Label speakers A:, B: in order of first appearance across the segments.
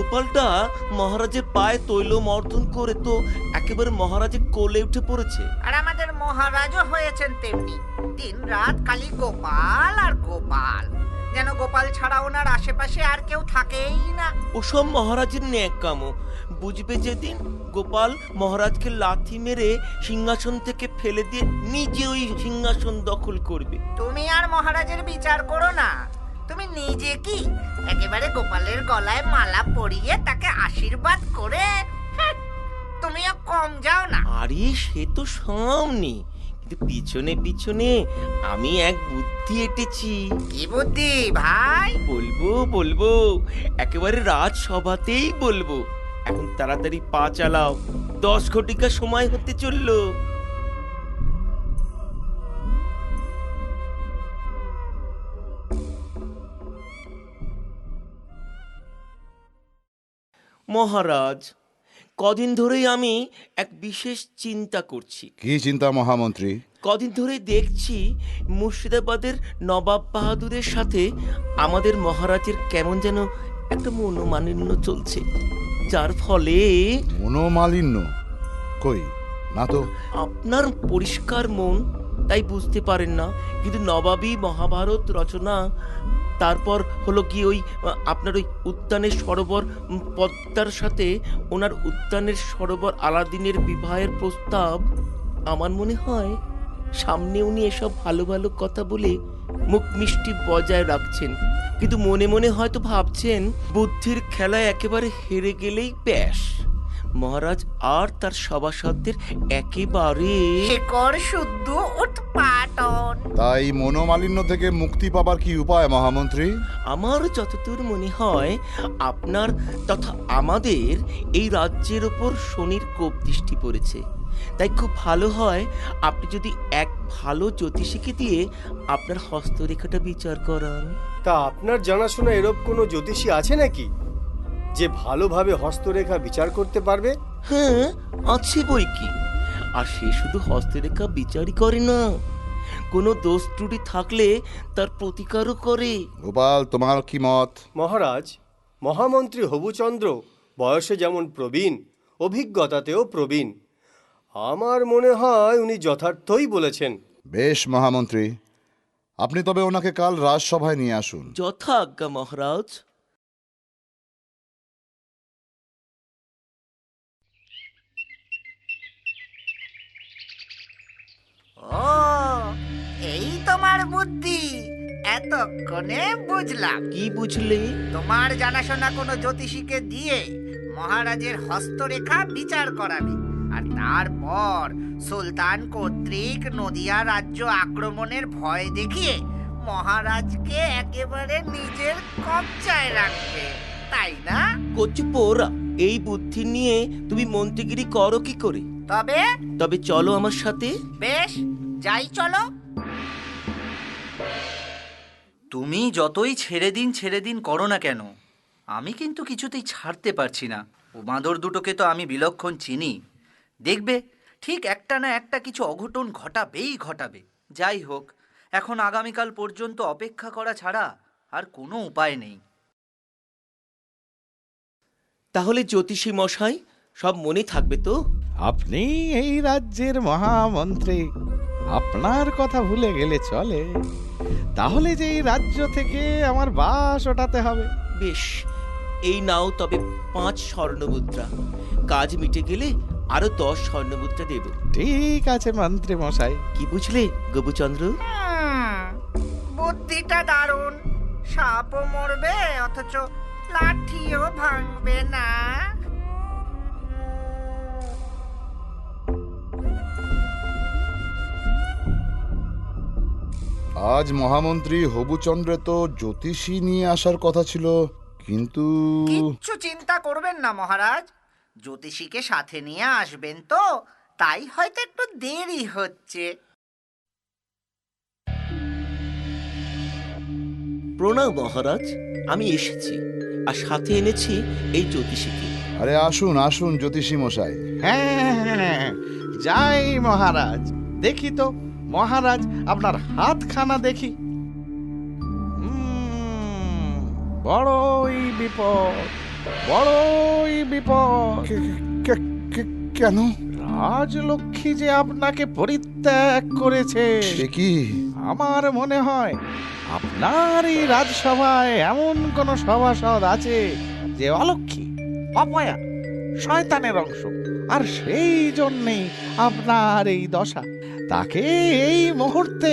A: গোপালটা মহারাজের পায়ে তৈল মর্দন করে তো একেবারে মহারাজের কোলে উঠে পড়েছে।
B: আর আমাদের মহারাজও হয়েছেন তেমনি, দিন রাত খালি গোপাল আর গোপাল, যেন গোপাল ছাড়া ওনার আশেপাশে আর কেউ থাকেই না।
A: ওসব মহারাজের ন্যাকামো বুঝবে যেদিন গোপাল মহারাজকে লাথি মেরে সিংহাসন থেকে ফেলে দিয়ে নিজে ওই সিংহাসন দখল করবে।
B: তুমি আর মহারাজের বিচার করো না, তুমি নিজে কি একেবারে গোপালের গলায় মালা পরিয়ে তাকে আশীর্বাদ করে তুমিও কম যাও না।
A: আরে সে তো সামনে, কিন্তু পিছনে পিছনে আমি এক বুদ্ধি এঁটেছি।
B: কি বুদ্ধি ভাই?
A: বলবো বলবো, একেবারে রাজসভাতেই বলবো। এখন তাড়াতাড়ি পা চালাও, 10 ঘটিকা সময় হতে চললো। মহারাজ, কদিন ধরেই আমি এক বিশেষ চিন্তা করছি।
C: কি চিন্তা মহামন্ত্রী?
A: কদিন ধরেই দেখছি মুর্শিদাবাদের নবাব বাহাদুরের সাথে আমাদের মহারাজের কেমন যেন একটা মনোমালিন্য চলছে, যার ফলে
C: মনোমালিন্য? কই না তো।
A: আপনার পরিষ্কার মন, তাই বুঝতে পারেন না, কিন্তু নবাবী মহাভারত রচনা, তারপর হলো কি ওই আপনার ওই উদ্যানের সরোবর পদ্মার সাথে ওনার উদ্যানের সরোবর আলাদিনের বিবাহের প্রস্তাব, আমার মনে হয় সামনে উনি এসব ভালো ভালো কথা বলে মুখ মিষ্টি বজায় রাখছেন, কিন্তু মনে মনে হয়তো ভাবছেন বুদ্ধির খেলায় একেবারে হেরে গেলেই ব্যাস, মহারাজ আর তার সভাসদদের একেবারে
B: শেকড় শুদ্ধ উৎপাটন।
C: তাই মনোমালিন্য থেকে মুক্তি পাবার কি উপায় মহামন্ত্রী?
A: আমার যতদূর মনে হয় আপনার তথা আমাদের এই রাজ্যের ওপর শনির কোপ দৃষ্টি পড়েছে, তাই খুব ভালো হয় আপনি যদি এক ভালো জ্যোতিষীকে দিয়ে আপনার হস্তরেখাটা বিচার করান।
D: তা আপনার জানাশোনা এরূপ কোনো জ্যোতিষী আছে নাকি যে ভালোভাবে হস্তরেখা বিচার করতে পারবে?
A: হ্যাঁ, আছে বই কি। আর সে শুধু হস্তরেখা বিচারই করে না, কোনো দোষ ত্রুটি থাকলে তার প্রতিকারও করে।
C: গোপাল, তোমার কি মত?
D: মহারাজ, মহামন্ত্রী হবুচন্দ্র বয়সে যেমন প্রবীণ, অভিজ্ঞতাতেও প্রবীণ। আমার মনে হয় উনি যথার্থই বলেছেন।
C: বেশ মহামন্ত্রী, আপনি তবে ওনাকে কাল রাজসভায় নিয়ে আসুন।
A: যথা আজ্ঞা মহারাজ।
B: ও, এই তোমার বুদ্ধি, এতক্ষণে বুঝলাম।
A: কি বুঝলে?
B: তোমার জানাশোনা কোনো জ্যোতিষীকে দিয়ে মহারাজের হস্তরেখা বিচার করাবে, আর তারপর সুলতান কর্তৃক নদিয়া রাজ্য আক্রমণের ভয় দেখিয়ে মহারাজকে একেবারে নিজের কবজায় রাখবে, তাই না?
A: কচু পোড়া, এই বুদ্ধি নিয়ে তুমি মন্ত্রীগিরি করো কি করে?
B: তবে
A: চলো আমার সাথে।
B: বেশ, যাই চলো।
E: তুমি যতই ছেড়ে দিন করো না কেন, আমি কিন্তু কিছুতেই ছাড়তে পারছি না। ও বাঁদর দুটোকে তো আমি বিলক্ষণ চিনি। দেখবে ঠিক একটা না একটা কিছু অঘটন ঘটাবে। যাই হোক, এখন আগামীকাল পর্যন্ত অপেক্ষা করা ছাড়া আর কোনো উপায় নেই।
A: তাহলে জ্যোতিষী মশাই, সব মনে থাকবে তো?
F: আপনি এই রাজ্যের মহামন্ত্রী, আপনার কথা ভুলে গেলে চলে? তাহলে যে এই রাজ্য থেকে আমার বাস ওঠাতে হবে।
A: বেশ, এই নাও তবে 5 স্বর্ণমুদ্রা। কাজ মিটে গেলে আরো 10 স্বর্ণমুদ্রা দেব।
F: ঠিক আছে মন্ত্রী মশাই।
A: কি বুঝলে গোপুচন্দ্র?
B: বুদ্ধিটা দারুণ, সাপও মরবে অথচ লাঠিও ভাঙবে না।
C: আজ মহামন্ত্রী হবুচন্দ্রে তো জ্যোতিষী নিয়ে আসার কথা ছিল, কিন্তু
B: কিচ্ছু চিন্তা করবেন না মহারাজ, জ্যোতিষীকে সাথে নিয়ে আসবেন তো, তাই হয়তো একটু দেরি হচ্ছে।
A: প্রণাম মহারাজ, আমি এসেছি আর সাথে এনেছি এই জ্যোতিষীকে।
C: আরে আসুন আসুন জ্যোতিষী মশাই।
F: হ্যাঁ, যাই মহারাজ। দেখি তো মহারাজ, আপনার হাতখানা দেখি। বড়ই বিপদ। বড়ই বিপদ।
C: কেন?
F: রাজলক্ষ্মী যে আপনাকে পরিত্যাগ করেছে,
C: সে কি?
F: আমার মনে হয় আপনার এই রাজসভায় এমন কোন সভাসদ আছে যে অলক্ষ্মী, অপয়া, শয়তানের অংশ, আর সেই জন্যেই আপনার এই দশা। তাকে এই মুহূর্তে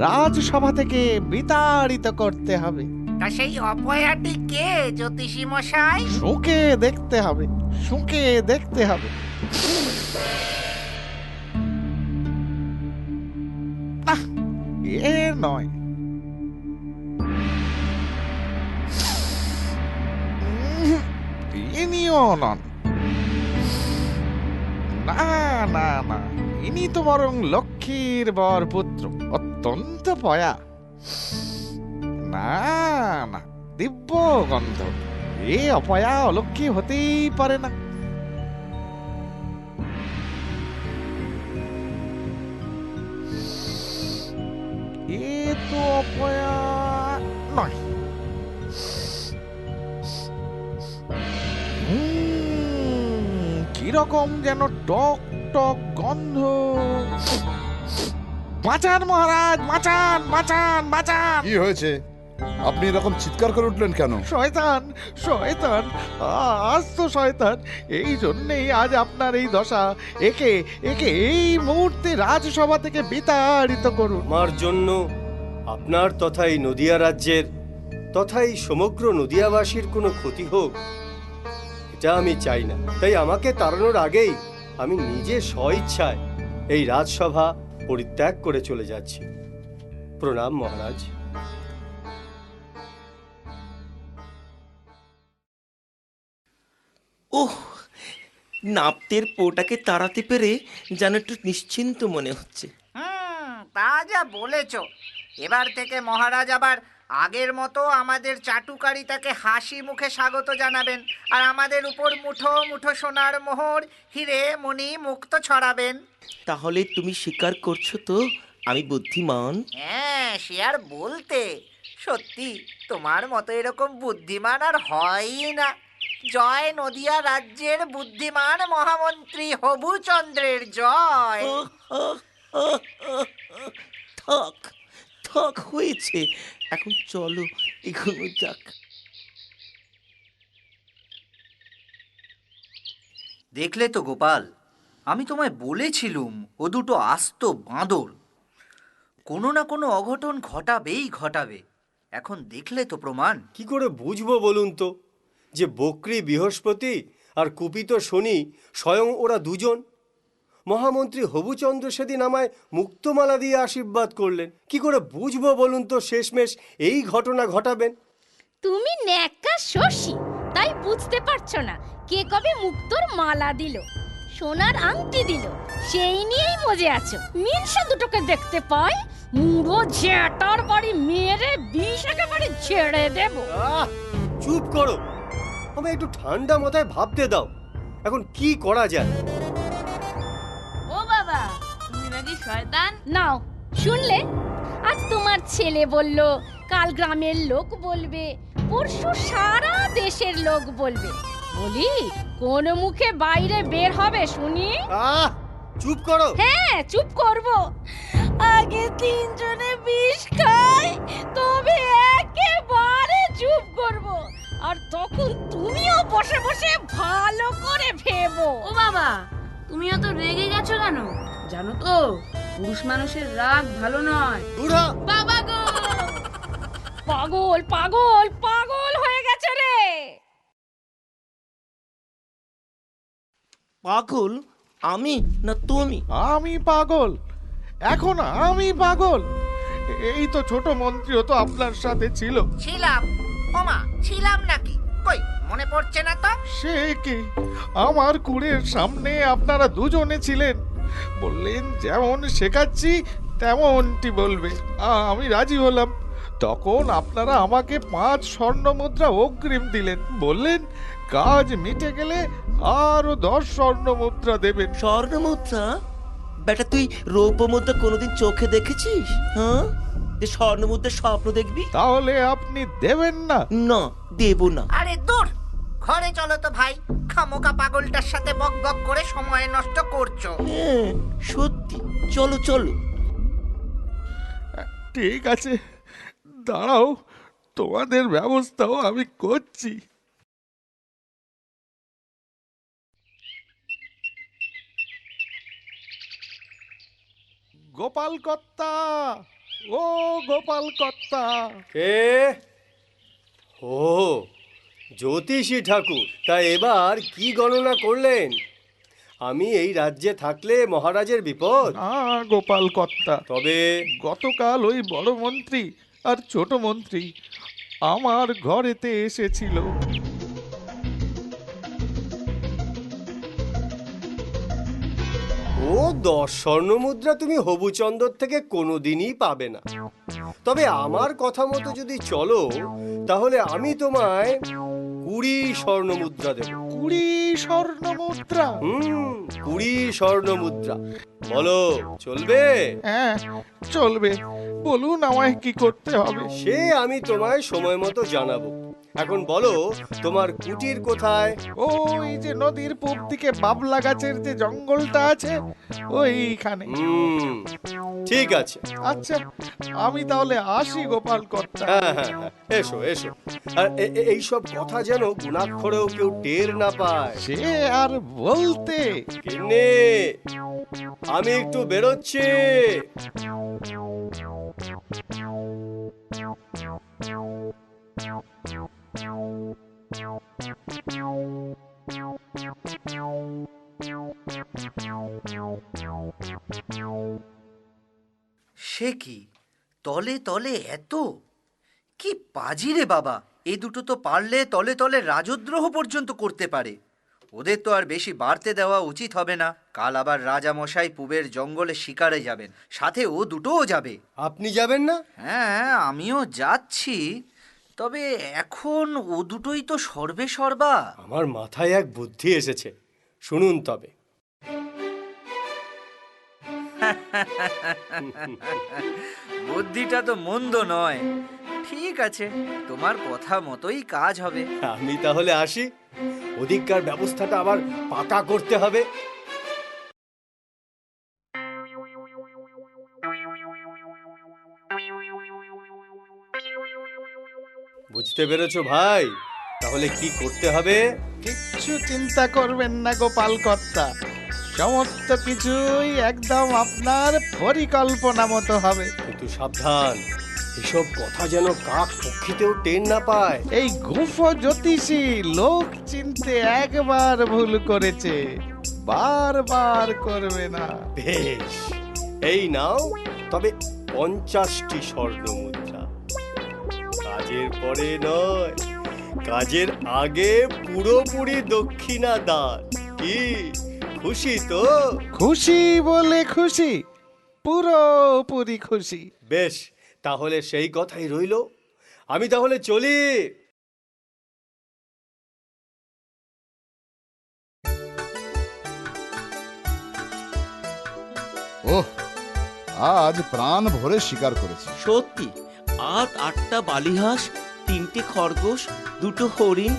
F: রাজসভা থেকে বিতাড়িত করতে হবে।
B: তা সেই অপয়াটি কে জ্যোতিষী মশাই?
F: শুঁকে দেখতে হবে, শুঁকে দেখতে হবে। নাহ, এ নয়। ইনিও নন। না না না, ইনি তো বরং লক্ষ্মীর বর পুত্র, অত্যন্ত পয়া। না না, দিব্য গন্ধ। এ অপয়া অলক্ষ্মী হতেই পারে না। এ তো অপয়া নয়। কিরকম যেন টক টক গন্ধ। বাঁচান মহারাজ, বাঁচান, বাঁচান, বাঁচান।
C: কি হয়েছে? আপনি এরকম চিৎকার করে উঠলেন কেন?
F: শয়তান, শয়তান, আজ তো শয়তান। এই জন্যেই আজ আপনার এই দশা। একে একে এই মুহূর্তে রাজসভা থেকে বিতাড়িত করুন।
D: আমার জন্য আপনার তথা এই নদিয়া রাজ্যের তথা এই সমগ্র নদিয়াবাসীর কোনো ক্ষতি হোক, এটা আমি চাই না। তাই আমাকে তাড়ানোর আগেই আমি নিজে স্বইচ্ছায় এই রাজসভা পরিত্যাগ করে চলে যাচ্ছি। প্রণাম মহারাজ।
A: ওহ, নাপ্তের পোটাকে তাড়াতে পেরে যেন একটু নিশ্চিন্ত মনে হচ্ছে।
B: তা যা বলেছ। এবার থেকে মহারাজ আবার আগের মতো আমাদের চাটুকারিতাকে হাসি মুখে স্বাগত জানাবেন, আর আমাদের উপর মুঠো মুঠো সোনার মোহর, হিরে মণি মুক্ত ছড়াবেন।
A: তাহলে তুমি স্বীকার করছো তো আমি বুদ্ধিমান?
B: হ্যাঁ, সে আর বলতে। সত্যি তোমার মতো এরকম বুদ্ধিমান আর হয়ই না। জয় নদিয়া রাজ্যের বুদ্ধিমান মহামন্ত্রী হবুচন্দ্রের জয়।
A: থাক থাক, হয়েছে। এখন চলো, এগোনো যাক।
E: দেখলে তো গোপাল, আমি তোমায় বলেছিলুম ও দুটো আস্ত বাঁদর। কোনো না কোনো অঘটন ঘটাবেই ঘটাবে। এখন দেখলে তো প্রমাণ।
D: কি করে বুঝবো বলুন তো যে বক্রী বৃহস্পতি আর কুপিত শনি স্বয়ং ওরা দুজন? মহামন্ত্রী হবুচন্দ্র সেদিন আমায় মুক্তমালা দিয়ে আশীর্বাদ করলেন। কি করে বুঝবো বলুন তো শেষমেশ এই ঘটনা ঘটাবেন?
G: তুমি ন্যাকা শশী, তাই বুঝতে পারছো না কে কবে মুক্তোর মালা দিল, সোনার আংটি দিল, সেই নিয়েই মজে আছো। মিনসা দুটোকে দেখতে পাই, মুড়ো ঝেঁটার বাড়ি মেরে বিষ একেবারে ছেড়ে দেব।
D: চুপ করো, আমায় একটু ঠান্ডা মাথায় ভাবতে দাও। এখন কি করা যায়?
G: ও বাবা, তুমি নাকি শয়তান। নাও শুনলে, আজ তোমার ছেলে বলল, কাল গ্রামের লোক বলবে, পরশু সারা দেশের লোক বলবে। বলি কোন মুখে বাইরে বের হবে শুনি?
D: চুপ করো।
G: হ্যাঁ, চুপ করব। আগে তিনজনে বিষ খাই, তবে একেবারে চুপ করব। আর তখন তুমিও বসে বসে ভালো করে ভেবো।
H: ও বাবা, তুমি অত রেগে গেছো কেন? জানো তো পুরুষ মানুষের রাগ ভালো নয়।
G: বাবা গো, পাগল পাগল পাগল হয়ে গেছে রে।
A: পাগল আমি না তুমি?
F: আমি পাগল? এখন আমি পাগল? এই তো ছোট মন্ত্রীও তো আপনার সাথে ছিল।
B: ছিলাম? ওমা, ছিলাম নাকি? কই মনে পড়ছে না তো।
F: সে কি, আমার কুড়ের সামনে আপনারা দুজনে ছিলেন। বললেন যেমন শেখাচ্ছি তেমনটি বলবে। আমি রাজি হলাম। তখন আপনারা আমাকে 5 স্বর্ণ মুদ্রা অগ্রিম দিলেন। বললেন কাজ মিটে গেলে আরো 10 স্বর্ণ মুদ্রা দেবেন।
A: স্বর্ণ মুদ্রা? বেটা, তুই রৌপ্য মুদ্রা কোনোদিন চোখে দেখেছিস? হ্যাঁ, যে স্বর্ণ মুদ্রার স্বপ্ন দেখবি?
F: তাহলে আপনি দেবেন না?
A: না, দেব না।
B: আরে দূর, ঘরে চলো তো ভাই, খামোকা পাগলটার সাথে বক বক করে সময় নষ্ট করছো।
A: হ্যাঁ সত্যি, চলো চলো।
F: ঠিক আছে, দাঁড়াও, তোমাদের ব্যবস্থাও আমি করছি। গোপাল কর্তা, ও গোপাল কর্তা।
D: কে? ও জ্যোতিষী ঠাকুর, তা এবার কি গণনা করলেন? আমি এই রাজ্যে থাকলে মহারাজের বিপদ।
F: না গোপাল কর্তা,
D: তবে
F: গতকাল ওই বড় মন্ত্রী আর ছোট মন্ত্রী আমার ঘরেতে এসেছিল।
D: ও 10 স্বর্ণ মুদ্রা তুমি হবুচন্দর থেকে কোনোদিনই পাবে না। তবে আমার কথা মতো যদি চলো, তাহলে আমি তোমায় 20 স্বর্ণ মুদ্রা দেব।
F: 20 স্বর্ণ মুদ্রা?
D: 20 স্বর্ণ মুদ্রা। বলো চলবে?
F: হ্যাঁ চলবে, বলুন আমায় কি করতে হবে।
D: সে আমি তোমায় সময় মতো জানাবো। এখন বলো তোমার কুটির কোথায়?
F: ওই যে নদীর পূব দিকে বাবলা গাছের যে জঙ্গলটা আছে ওইখানে।
D: ঠিক আছে।
F: আচ্ছা আমি তাহলে আসি গোপাল কর্তা।
D: হ্যাঁ হ্যাঁ হ্যাঁ, এসো এসো। আর এইসব কথা যেন গুণাক্ষরেও কেউ টের না পায়।
F: সে আর বলতে।
D: কিন্নি, আমি একটু বেরোচ্ছি।
E: সে কি, তলে তলে এত? কি পাজি রে বাবা, এ দুটো তো পারলে তলে তলে রাজদ্রোহ পর্যন্ত করতে পারে। ওদের তো আর বেশি বাড়তে দেওয়া উচিত হবে না। কাল আবার রাজামশাই পূবের জঙ্গলে শিকারে যাবেন, সাথে ও দুটোও যাবে।
D: আপনি যাবেন না?
E: হ্যাঁ আমিও যাচ্ছি, তবে এখন ও দুটোই তো সর্বে সর্বা।
D: আমার মাথায় এক বুদ্ধি এসেছে, শুনুন তবে।
E: বুদ্ধিটা তো মন্দ নয়। ঠিক আছে, তোমার কথা মতোই কাজ হবে।
D: আমি তাহলে আসি, ওদিককার ব্যবস্থাটা আবার পাকা করতে হবে। বুঝতে পেরেছো ভাই? তাহলে কি করতে হবে?
F: কিচ্ছু চিন্তা করবেন না গোপাল কর্তা, সমস্ত কিছুই একদম আপনার পরিকল্পনা মতো হবে।
D: কিন্তু সাবধান, এসব কথা যেন কাক পক্ষীতেও টের না পায়।
F: এই গুফো জ্যোতিষী লোক চিনতে একবার ভুল করেছে, বারবার করবে না।
D: বেশ, এই নাও তবে 50টি স্বর্ণ মুদ্রা। কাজের পরে নয়, কাজের আগে পুরোপুরি দক্ষিণা দান। কি খুশি তো?
F: খুশি বলে খুশি, পুরোপুরি খুশি।
D: বেশ, তাহলে সেই কথাই রইল। আমি তাহলে চলি।
C: ওহ, আজ প্রাণ ভরে শিকার করেছি।
A: সত্যি, আর 8টা বালিহাঁস, 3টে খরগোশ, 2টো হরিণ।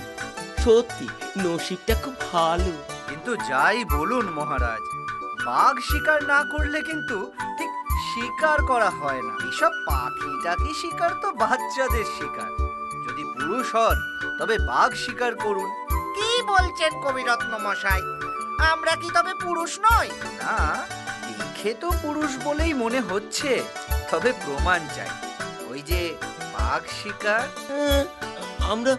A: সত্যি নসিবটা খুব ভালো।
E: কিন্তু যাই বলুন মহারাজ, বাঘ শিকার না করলে কিন্তু ঠিক শিকার করা হয় না। এসব পাখি টাকি শিকার তো বাচ্চাদের শিকার। যদি পুরুষ হন তবে বাঘ শিকার করুন।
B: কি বলছেন কবিরত্ন মশাই? আমরা কি তবে পুরুষ নই?
E: না, দেখে তো পুরুষ বলেই মনে হচ্ছে, তবে প্রমাণ চাই। ওই যে বাঘ শিকার।
A: হ্যাঁ, আমরা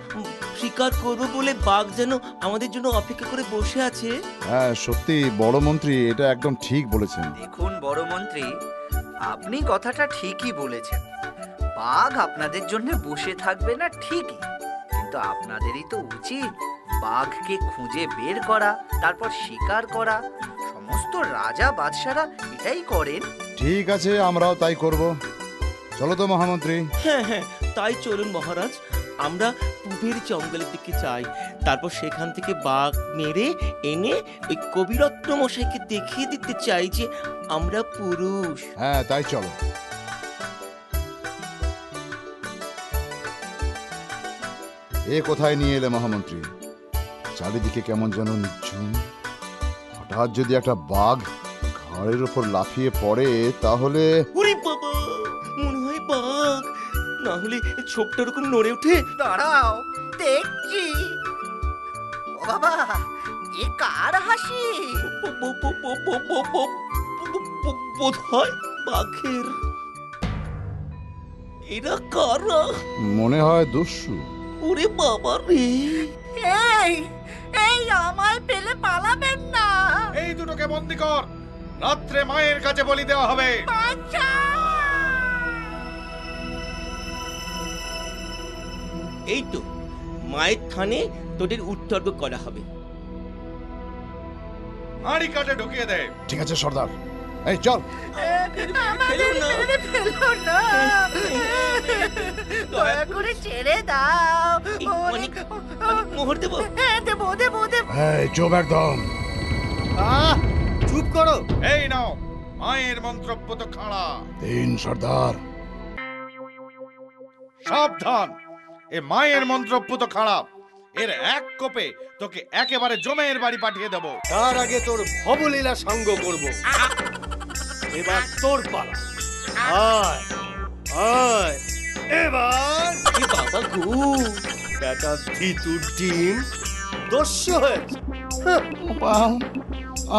A: শিকার করব বলে বাঘ যেন আমাদের জন্য অপেক্ষা করে বসে আছে।
C: হ্যাঁ সত্যি বড় মন্ত্রী, এটা একদম ঠিক বলেছেন।
E: দেখুন বড় মন্ত্রী, আপনি কথাটা ঠিকই বলেছেন। বাঘ আপনাদের জন্য বসে থাকবে না ঠিকই, কিন্তু আপনাদেরই তো উচিত বাঘকে খুঁজে বের করা, তারপর শিকার করা। সমস্ত রাজা বাদশারা এটাই করেন।
C: ঠিক আছে, আমরাও তাই করব। চলো তো মহামন্ত্রী।
A: হ্যাঁ হ্যাঁ, তাই চলুন মহারাজ, আমরা পূবের জঙ্গলের দিকে যাই। তারপর সেখান থেকে বাঘ মেরে এনে ওই কবিরত্ন মশাইকে দেখিয়ে দিতে চাই যে আমরা পুরুষ।
C: হ্যাঁ তাই চলো। এ কোথায় নিয়ে এলে মহামন্ত্রী? চারিদিকে কেমন যেন নিঝুম। হঠাৎ যদি একটা বাঘ ঘাড়ের উপর লাফিয়ে পড়ে তাহলে
A: ওরে বাবা, মনে হয় বাঘ, না হলে ছোপটা ওরকম নড়ে ওঠে।
B: দাঁড়াও, দেখছি। ও বাবা, এ কার হাসি?
A: বোধ হয় বাঘের। এরা কারা?
C: মনে হয় দস্যু।
A: ওরে বাবা রে!
B: এই এই আমায় পেলে পালাবেন না।
F: এই দুটোকে বন্দি কর, রাত্রে মায়ের কাছে বলি দেওয়া হবে।
A: এই তো মায়ের থানে তোদের উৎসর্গ করা হবে।
F: হাঁড়ি কাটে ঢুকিয়ে দে।
C: ঠিক আছে সর্দার, এই চল।
B: আমাদের মেরে ফেলো না, দয়া করে ছেড়ে দাও।
A: অনেক মোহর দেবো।
B: হ্যাঁ, দেবো দেবো দেবো।
C: এই চুপ একদম।
D: চুপ করো।
F: এই নাও মায়ের মন্ত্রপুত খাড়া।
C: তিন সর্দার।
F: সাবধান, এ মায়ের মন্ত্রপুত খাড়া। এর এক কোপে তোকে একেবারে জমের বাড়ি পাঠিয়ে দেব।
D: তার আগে তোর ভবলীলা সঙ্গ করব। এবার তোর পালা। আয় আয় এবার।
A: এ বাবা গো!
D: বেটা ভিতুর ডিম দস্যু হয়েছে।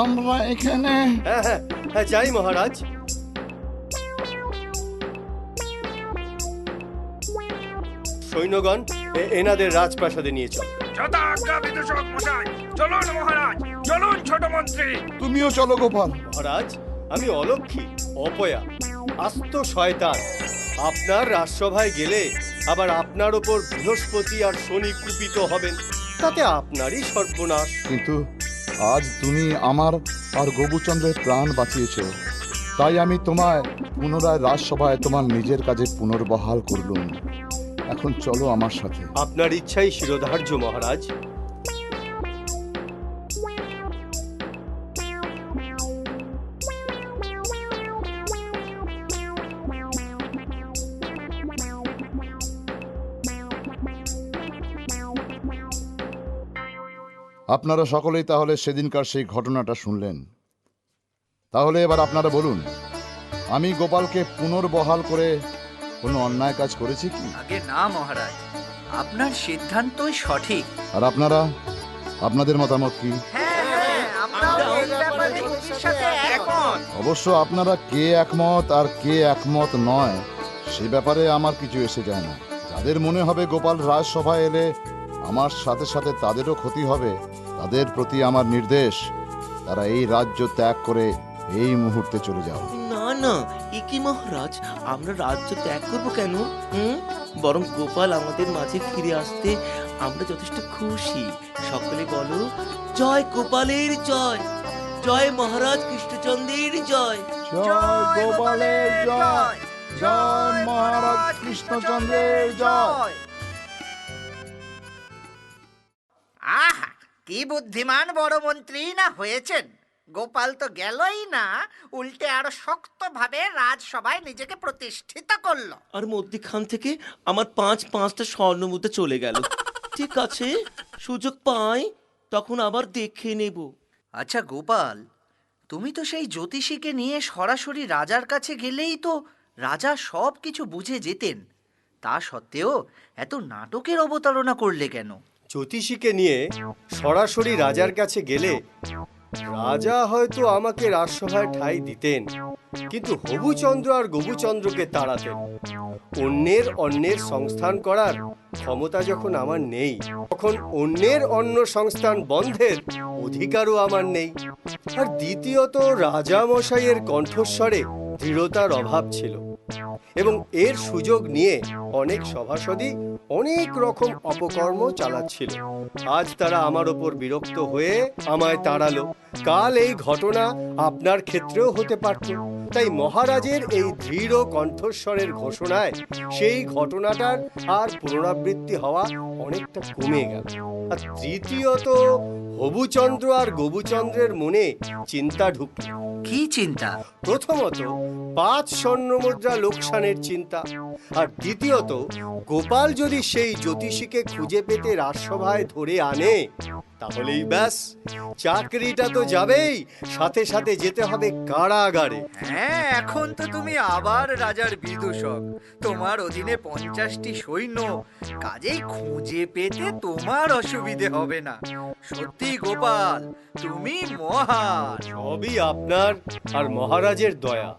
C: আমরা এখানে।
D: হ্যাঁ হ্যাঁ হ্যাঁ, যাই মহারাজ। সৈন্যগণ, এনাদের রাজপ্রাসাদে নিয়ে চল।
F: চলুন মহারাজ, চলুন ছোট মন্ত্রী।
C: তুমিও চলো গোপাল।
D: মহারাজ, আমি অলক্ষী, অপয়া, আস্ত শয়তান। আপনার রাজসভায় গেলে আবার আপনার ওপর বৃহস্পতি আর শনি কুপিত হবেন, তাতে আপনারই সর্বনাশ।
C: কিন্তু আজ তুমি আমার আর গোবুচন্দ্রের প্রাণ বাঁচিয়েছ, তাই আমি তোমায় পুনরায় রাজসভায় তোমার নিজের কাজে পুনর্বহাল করলুম। এখন চলো আমার সাথে।
D: আপনার ইচ্ছাই শিরোধার্য মহারাজ।
C: আপনারা সকলেই তাহলে সেদিনকার সেই ঘটনাটা শুনলেন। তাহলে এবার আপনারা বলুন, আমি গোপালকে পুনর্বহাল করে কোনো অন্যায় কাজ করেছি কি?
E: আগে না মহারাজ, আপনার সিদ্ধান্তই সঠিক।
C: আর আপনারা, আপনাদের মতামত কি?
B: হ্যাঁ, আমরাও এই ব্যাপারে কবির সাথে একমত।
C: অবশ্য আপনারা কে একমত আর কে একমত নয় সে ব্যাপারে আমার কিছু এসে যায় না। যাদের মনে হবে গোপাল রাজসভায় এলে আমার সাথে সাথে তাদেরও ক্ষতি হবে, তাদের প্রতি আমার নির্দেশ, তারা এই রাজ্য ত্যাগ করে এই মুহূর্তে চলে যাও।
A: না না, এ কি মহারাজ, আমরা রাজ্য ত্যাগ করবো কেন? বরং গোপাল আমাদের মাঝে ফিরে আসতে আমরা যথেষ্ট খুশি। সকলে বলো, জয় গোপালের জয়, জয় মহারাজ কৃষ্ণচন্দ্রের জয়।
C: জয় গোপালের জয়, জয় মহারাজ কৃষ্ণচন্দ্রের জয়।
B: আহা, কি বুদ্ধিমান বড় মন্ত্রী না হয়েছেন। গোপাল তো গেলই না, উল্টে আরো শক্তভাবে রাজসভায় নিজেকে প্রতিষ্ঠিত করলো।
A: আর মধ্যখান থেকে আমার পাঁচটা স্বর্ণ মুদ্রা চলে গেল। ঠিক আছে, সুযোগ পাই তখন আবার দেখে নেব।
E: আচ্ছা গোপাল, তুমি তো সেই জ্যোতিষীকে নিয়ে সরাসরি রাজার কাছে গেলেই তো রাজা সব কিছু বুঝে যেতেন। তা সত্ত্বেও এত নাটকের অবতারণা করলে কেন?
D: জ্যোতিষীকে নিয়ে সরাসরি রাজার কাছে গেলে রাজা হয়তো আমাকে রাজসভায় ঠাঁই দিতেন, কিন্তু হবুচন্দ্র আর গোবুচন্দ্রকে তাড়াতেন। অন্যের সংস্থান করার ক্ষমতা যখন আমার নেই, তখন অন্যের অন্য সংস্থান বন্ধের অধিকারও আমার নেই। আর দ্বিতীয়ত রাজা মশাইয়ের কণ্ঠস্বরে দৃঢ়তার অভাব ছিল, এবং এর সুযোগ নিয়ে অনেক সভাসদই অনেক রকম অপকর্ম চালাচ্ছিল। আজ তারা আমার ওপর বিরক্ত হয়ে আমায় তাড়ালো। কাল এই ঘটনা আপনার ক্ষেত্রেও হতে পারত। তাই মহারাজের এই দৃঢ় কণ্ঠস্বরের ঘোষণায় সেই ঘটনাটার আর পুনরাবৃত্তি হওয়া অনেকটা কমে গেল। আর তৃতীয়ত হবুচন্দ্র আর গোবুচন্দ্রের মনে চিন্তা ঢুকল।
E: কি চিন্তা?
D: প্রথমত 5 স্বর্ণমুদ্রা লোকসানের চিন্তা, আর দ্বিতীয়ত গোপাল যদি সেই জ্যোতিষীকে খুঁজে পেতে রাজসভায় ধরে আনে, তাহলেই ব্যাস, চাকরিটা তো যাবেই, সাথে সাথে যেতে হবে কারাগারে।
E: হ্যাঁ, এখন তো তুমি আবার রাজার বিদূষক। তোমার অধীনে 50টি সৈন্য, কাজেই খুঁজে পেতে তোমার অসুবিধে হবে না। সত্যি গোপাল, তুমি মহান।
D: সবই আপনার আর মহারাজের দয়া।